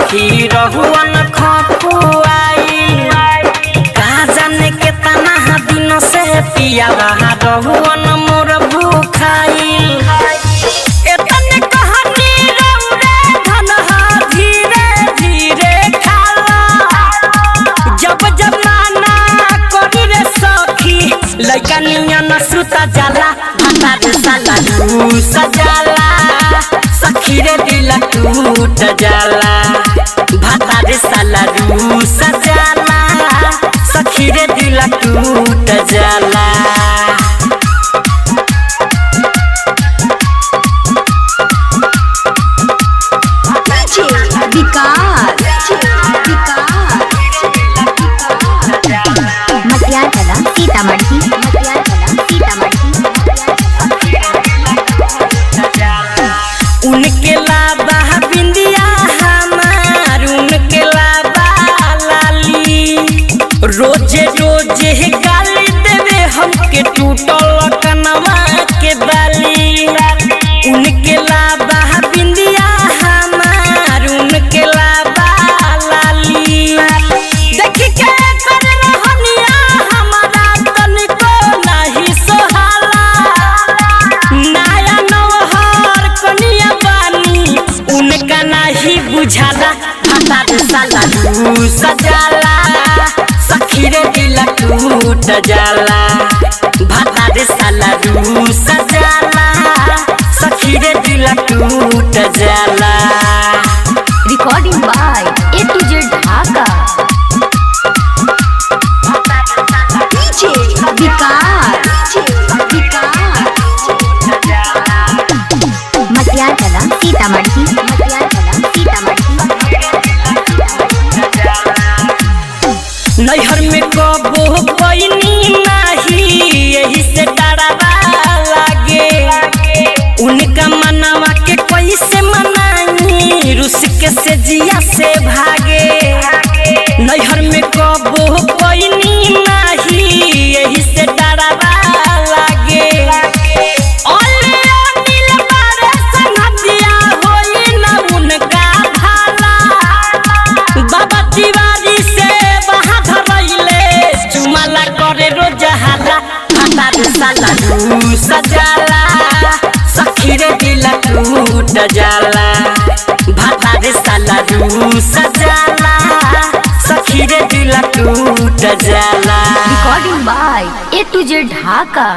सखी रहुअन खपुआई कहाँ जाने के तना दिन से पिया रहुअन मोर भूखाई एतने कहानी रौरे धनहा धीरे धीरे खाला जब जब नाना करी रे सखी लइका नियन सुता जाला भाता रे साला रूस जाला सखी रे दिल टूट जाला भाता रे साला रूस जाला सखी रे दिल टूट जाला उनके लाबा बिंदिया हमार उनके लाबा लाली रोजे रोजे गाली देवे हमके टूटल कनवा के बाली उनके लाबा बिंदिया हमार उनके लाबा लाली देखी के कर रहनिया हमारा तनिको नहीं सोहाला नया नौहर कनिया बानी उनका नहीं बुझाला भाता रे साला रूस जाला सखी रे दिल टूट जाला भाता रे साला रूस जाला सखी रे दिल टूट जाला। Recording by A to Z Dhaka DJ Vikas Matiyala Sitamarhi नैहर में कबो पैनी नाही यही से डरावा लागे उनका मनावा के कैसे मनाई रुस के से जिया से भागे नैहर में कबो पैनी नाही यही से डरावा लागे ओले अनिल बारे संगतिया होई ना उनका भाला बाबा तिवारी से चुमाला करे रोज हाला भाता रे साला रूस जाला सखी रे दिल टूट जाला भाता रे साला रूस जाला सखी रे दिल टूट जाला। Recording by A to Z Dhaka.